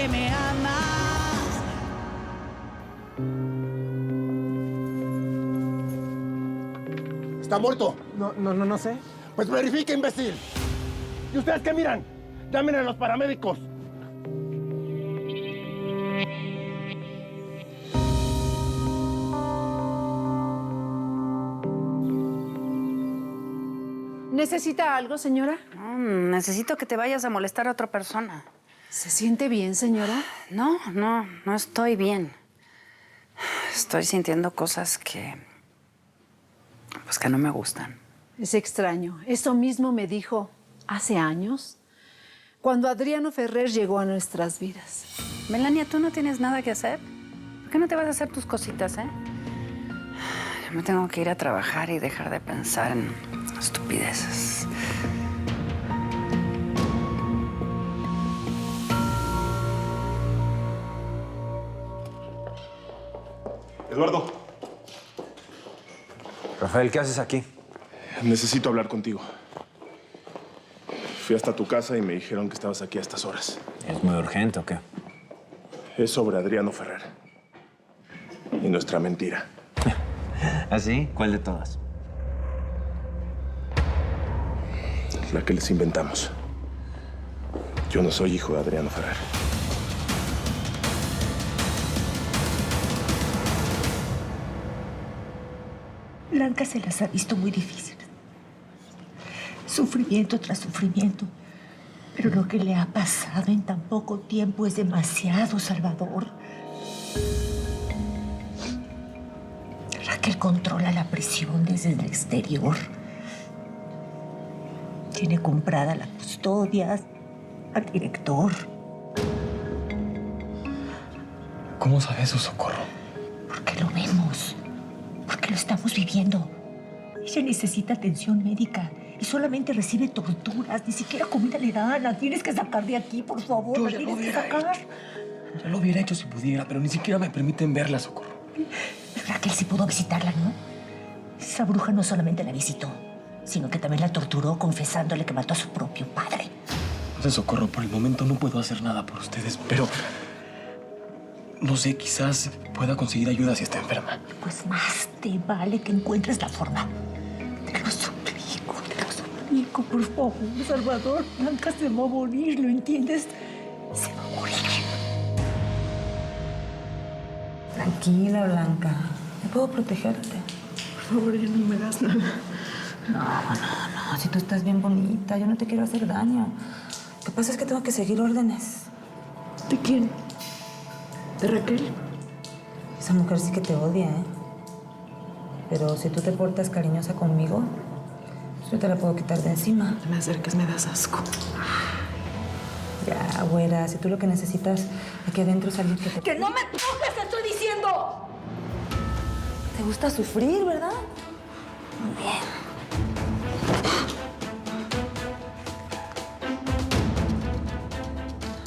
que me amas. ¿Está muerto? No sé. Pues verifique, imbécil. ¿Y ustedes qué miran? Llamen a los paramédicos. ¿Necesita algo, señora? Necesito que te vayas a molestar a otra persona. ¿Se siente bien, señora? No estoy bien. Estoy sintiendo cosas pues que no me gustan. Es extraño. Eso mismo me dijo hace años, cuando Adriano Ferrer llegó a nuestras vidas. Melania, ¿tú no tienes nada que hacer? ¿Por qué no te vas a hacer tus cositas, Yo me tengo que ir a trabajar y dejar de pensar en estupideces. Eduardo. Rafael, ¿qué haces aquí? Necesito hablar contigo. Fui hasta tu casa y me dijeron que estabas aquí a estas horas. ¿Es muy urgente o qué? Es sobre Adriano Ferrer. Y nuestra mentira. ¿Ah, sí? ¿Cuál de todas? La que les inventamos. Yo no soy hijo de Adriano Ferrer. Blanca se las ha visto muy difíciles. Sufrimiento tras sufrimiento. Pero lo que le ha pasado en tan poco tiempo es demasiado, Salvador. Raquel controla la prisión desde el exterior. Tiene comprada la custodia, al director. ¿Cómo sabe eso, Socorro? Porque lo vemos. Porque lo estamos viviendo. Ella necesita atención médica y solamente recibe torturas. Ni siquiera comida le dan. La tienes que sacar de aquí, por favor. Yo La ya lo tienes que hubiera sacar. Ya lo hubiera hecho si pudiera, pero ni siquiera me permiten verla, Socorro. Raquel sí pudo visitarla, ¿no? Esa bruja no solamente la visitó, sino que también la torturó confesándole que mató a su propio padre. No sé, Socorro, por el momento no puedo hacer nada por ustedes, pero... No sé, quizás pueda conseguir ayuda si está enferma. Pues más te vale que encuentres la forma. Te lo suplico, por favor, Salvador. Blanca se va a morir, ¿lo entiendes? Se va a morir. Tranquila, Blanca. ¿Me puedo protegerte? Por favor, ya no me das nada. No. Si tú estás bien bonita, yo no te quiero hacer daño. Lo que pasa es que tengo que seguir órdenes. ¿De quién? ¿De Raquel? Esa mujer sí que te odia, Pero si tú te portas cariñosa conmigo, pues yo te la puedo quitar de encima. No te me acerques, me das asco. Ya, güera, si tú lo que necesitas aquí adentro es alguien que te... ¡Que no me toques, te estoy diciendo! Te gusta sufrir, ¿verdad? Muy bien.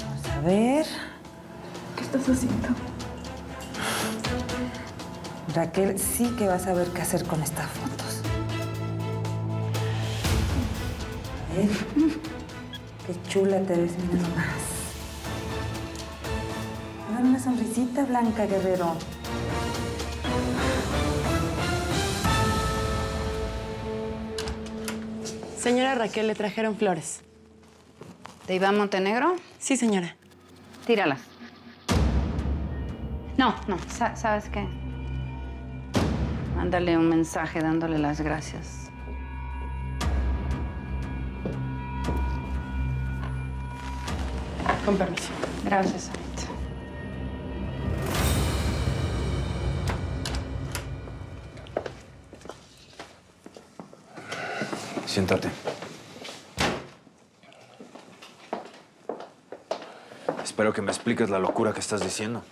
Vamos a ver. ¿Qué estás haciendo? Raquel sí que va a saber qué hacer con estas fotos. A ver. Qué chula te ves, mira nomás. Dame una sonrisita, Blanca Guerrero. Señora Raquel, le trajeron flores. ¿De Iván Montenegro? Sí, señora. Tíralas. No, ¿sabes qué? Mándale un mensaje dándole las gracias. Con permiso. Gracias, Anita. Siéntate. Espero que me expliques la locura que estás diciendo.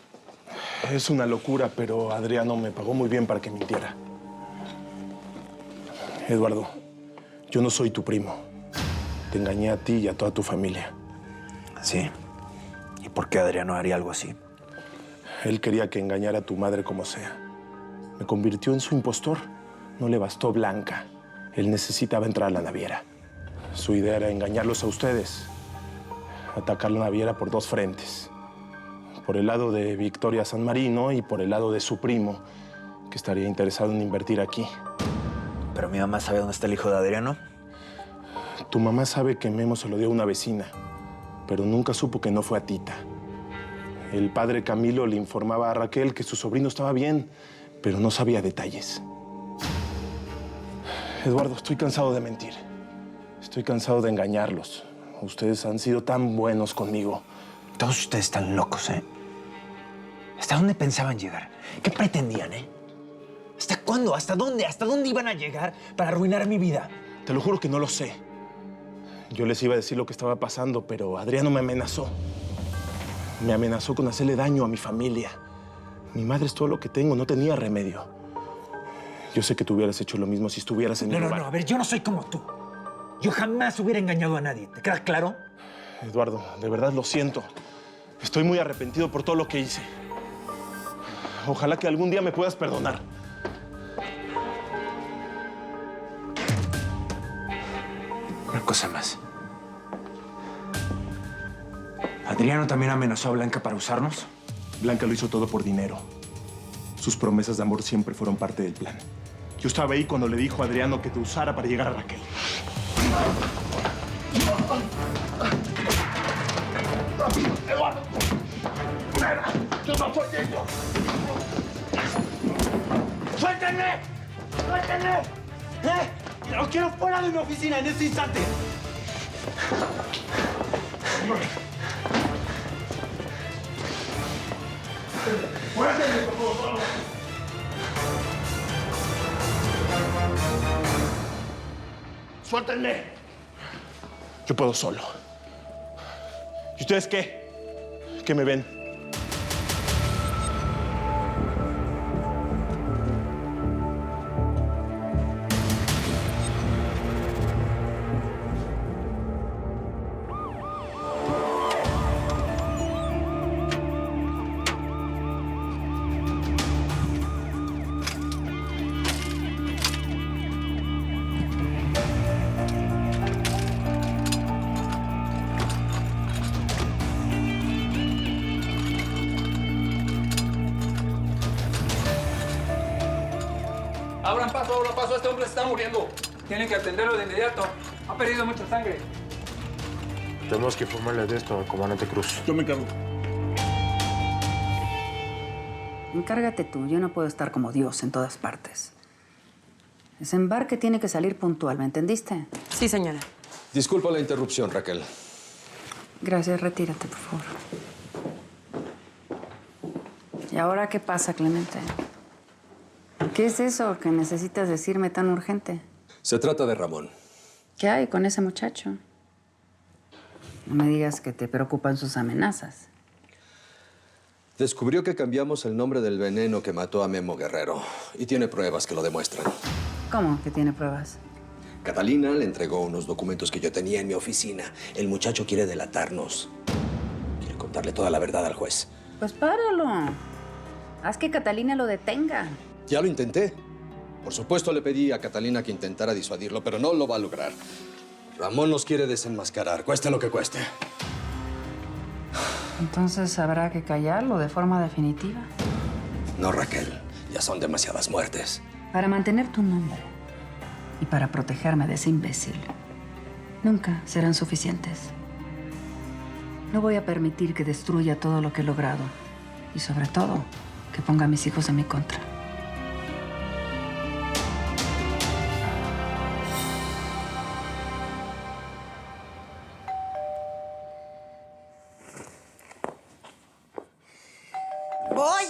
Es una locura, pero Adriano me pagó muy bien para que mintiera. Eduardo, yo no soy tu primo. Te engañé a ti y a toda tu familia. Sí. ¿Y por qué Adriano haría algo así? Él quería que engañara a tu madre como sea. Me convirtió en su impostor. No le bastó Blanca. Él necesitaba entrar a la naviera. Su idea era engañarlos a ustedes. Atacar la naviera por dos frentes. Por el lado de Victoria San Marino y por el lado de su primo, que estaría interesado en invertir aquí. ¿Pero mi mamá sabe dónde está el hijo de Adriano? Tu mamá sabe que Memo se lo dio a una vecina, pero nunca supo que no fue a Tita. El padre Camilo le informaba a Raquel que su sobrino estaba bien, pero no sabía detalles. Eduardo, estoy cansado de mentir. Estoy cansado de engañarlos. Ustedes han sido tan buenos conmigo. Todos ustedes están locos, ¿eh? ¿Hasta dónde pensaban llegar? ¿Qué pretendían, eh? ¿Hasta cuándo? ¿Hasta dónde? ¿Hasta dónde iban a llegar para arruinar mi vida? Te lo juro que no lo sé. Yo les iba a decir lo que estaba pasando, pero Adriano me amenazó. Me amenazó con hacerle daño a mi familia. Mi madre es todo lo que tengo, no tenía remedio. Yo sé que tú hubieras hecho lo mismo si estuvieras en mi lugar. No, a ver, yo no soy como tú. Yo jamás hubiera engañado a nadie. ¿Te queda claro? Eduardo, de verdad lo siento. Estoy muy arrepentido por todo lo que hice. Ojalá que algún día me puedas perdonar. Una cosa más. ¿Adriano también amenazó a Blanca para usarnos? Blanca lo hizo todo por dinero. Sus promesas de amor siempre fueron parte del plan. Yo estaba ahí cuando le dijo a Adriano que te usara para llegar a Raquel. ¡Eduardo! ¡Nena! ¡Yo no soy ellos! ¡Suéltenme! ¡Suéltenme! ¡Los quiero fuera de mi oficina en este instante! ¡Suéltenme, por favor! ¡Suéltenme! Yo puedo solo. ¿Y ustedes qué? ¿Qué me ven? Abran paso, este hombre se está muriendo. Tienen que atenderlo de inmediato. Ha perdido mucha sangre. Tenemos que informarle de esto al comandante Cruz. Yo me encargo. Encárgate tú, yo no puedo estar como Dios en todas partes. Ese embarque tiene que salir puntual, ¿me entendiste? Sí, señora. Disculpa la interrupción, Raquel. Gracias, retírate, por favor. ¿Y ahora qué pasa, Clemente? ¿Qué es eso que necesitas decirme tan urgente? Se trata de Ramón. ¿Qué hay con ese muchacho? No me digas que te preocupan sus amenazas. Descubrió que cambiamos el nombre del veneno que mató a Memo Guerrero y tiene pruebas que lo demuestran. ¿Cómo que tiene pruebas? Catalina le entregó unos documentos que yo tenía en mi oficina. El muchacho quiere delatarnos. Quiere contarle toda la verdad al juez. Pues páralo. Haz que Catalina lo detenga. Ya lo intenté. Por supuesto le pedí a Catalina que intentara disuadirlo, pero no lo va a lograr. Ramón nos quiere desenmascarar, cueste lo que cueste. Entonces habrá que callarlo de forma definitiva. No, Raquel. Ya son demasiadas muertes. Para mantener tu nombre y para protegerme de ese imbécil, nunca serán suficientes. No voy a permitir que destruya todo lo que he logrado y, sobre todo, que ponga a mis hijos en mi contra. ¡Voy!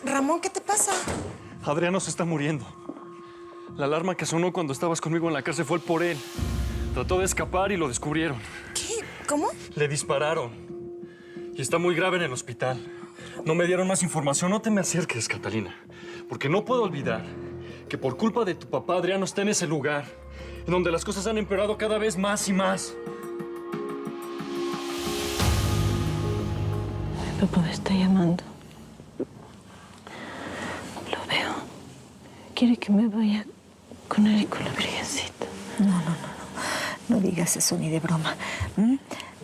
Ramón, ¿qué te pasa? Adriano se está muriendo. La alarma que sonó cuando estabas conmigo en la cárcel fue por él. Trató de escapar y lo descubrieron. ¿Qué? ¿Cómo? Le dispararon. Y está muy grave en el hospital. No me dieron más información. No te me acerques, Catalina. Porque no puedo olvidar que por culpa de tu papá, Adriano está en ese lugar, en donde las cosas han empeorado cada vez más y más. Mi papá me está llamando. Lo veo. Quiere que me vaya con él y con la virgencita. No. No digas eso ni de broma. ¿Mm?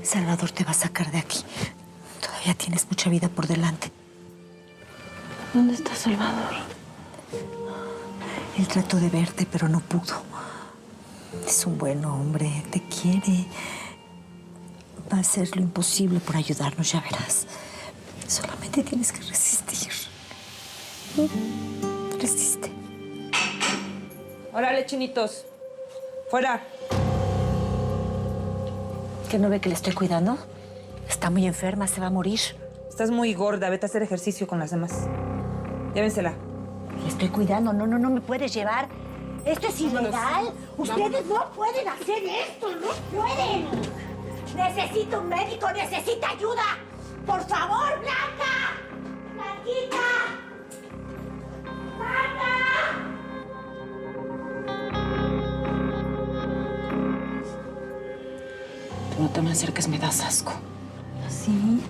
Salvador te va a sacar de aquí. Todavía tienes mucha vida por delante. ¿Dónde está Salvador? Él trató de verte, pero no pudo. Es un buen hombre, te quiere. Va a hacer lo imposible por ayudarnos, ya verás. Solamente tienes que resistir. Resiste. Órale, chinitos. Fuera. ¿Que no ve que le estoy cuidando? Está muy enferma, se va a morir. Estás muy gorda, vete a hacer ejercicio con las demás. Llévensela. Le estoy cuidando, no me puedes llevar. ¿Esto es ilegal? Ustedes no pueden hacer esto, no pueden. Necesito un médico, necesita ayuda. Por favor, Blanca. Blanquita. Blanca. Tú no te me acerques, me das asco. ¿Sí?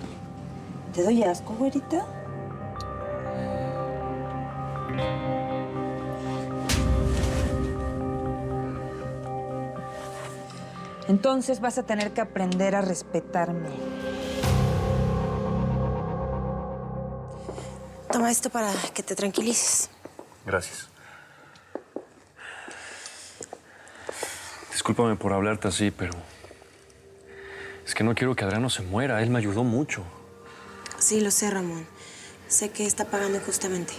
¿Te doy asco, güerita? Entonces vas a tener que aprender a respetarme. Toma esto para que te tranquilices. Gracias. Discúlpame por hablarte así, pero es que no quiero que Adriano se muera. Él me ayudó mucho. Sí, lo sé, Ramón. Sé que está pagando injustamente.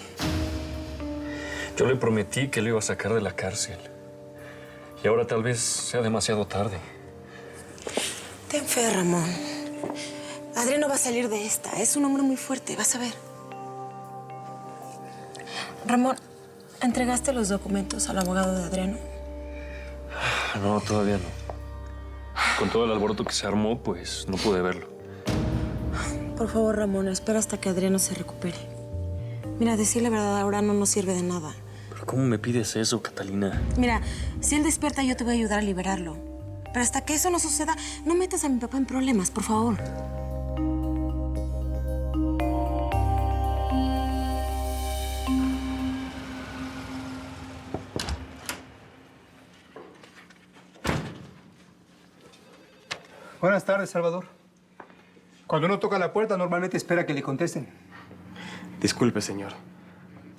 Yo le prometí que lo iba a sacar de la cárcel. Y ahora tal vez sea demasiado tarde. Ten fe, Ramón. Adriano va a salir de esta. Es un hombre muy fuerte, vas a ver. Ramón, ¿entregaste los documentos al abogado de Adriano? No, todavía no. Con todo el alboroto que se armó, pues no pude verlo. Por favor, Ramón, espera hasta que Adriano se recupere. Mira, decir la verdad ahora no nos sirve de nada. ¿Pero cómo me pides eso, Catalina? Mira, si él despierta, yo te voy a ayudar a liberarlo. Pero hasta que eso no suceda, no metas a mi papá en problemas, por favor. Buenas tardes, Salvador. Cuando uno toca la puerta, normalmente espera que le contesten. Disculpe, señor.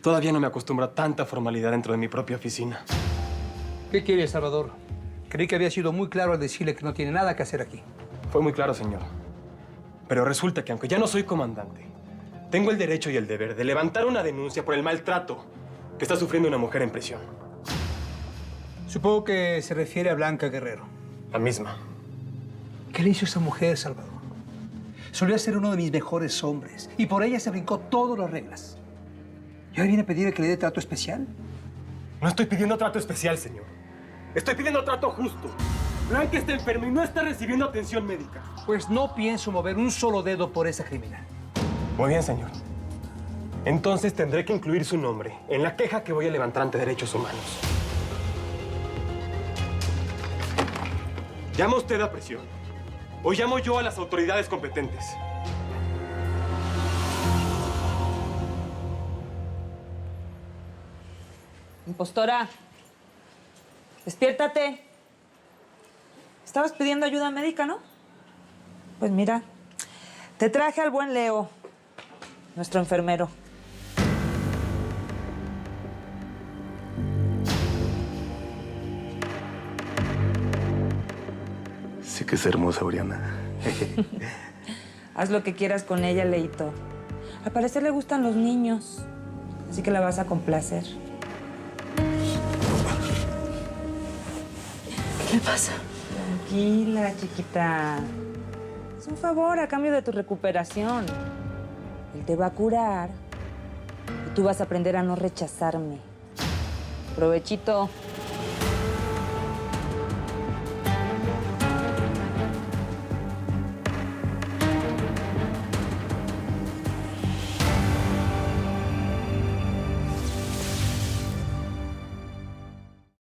Todavía no me acostumbro a tanta formalidad dentro de mi propia oficina. ¿Qué quiere, Salvador? Creí que había sido muy claro al decirle que no tiene nada que hacer aquí. Fue muy claro, señor. Pero resulta que aunque ya no soy comandante, tengo el derecho y el deber de levantar una denuncia por el maltrato que está sufriendo una mujer en prisión. Supongo que se refiere a Blanca Guerrero. La misma. ¿Qué le hizo esa mujer, Salvador? Solía ser uno de mis mejores hombres y por ella se brincó todas las reglas. ¿Y ahora viene a pedirle que le dé trato especial? No estoy pidiendo trato especial, señor. Estoy pidiendo trato justo. Blanca está enferma y no está recibiendo atención médica. Pues no pienso mover un solo dedo por esa criminal. Muy bien, señor. Entonces tendré que incluir su nombre en la queja que voy a levantar ante Derechos Humanos. ¿Llama usted a prisión o llamo yo a las autoridades competentes? Impostora, despiértate. Estabas pidiendo ayuda médica, ¿no? Pues mira, te traje al buen Leo, nuestro enfermero. Sí que es hermosa, Oriana. Haz lo que quieras con ella, Leito. Al parecer le gustan los niños, así que la vas a complacer. ¿Qué le pasa? Tranquila, chiquita. Es un favor a cambio de tu recuperación. Él te va a curar y tú vas a aprender a no rechazarme. Provechito.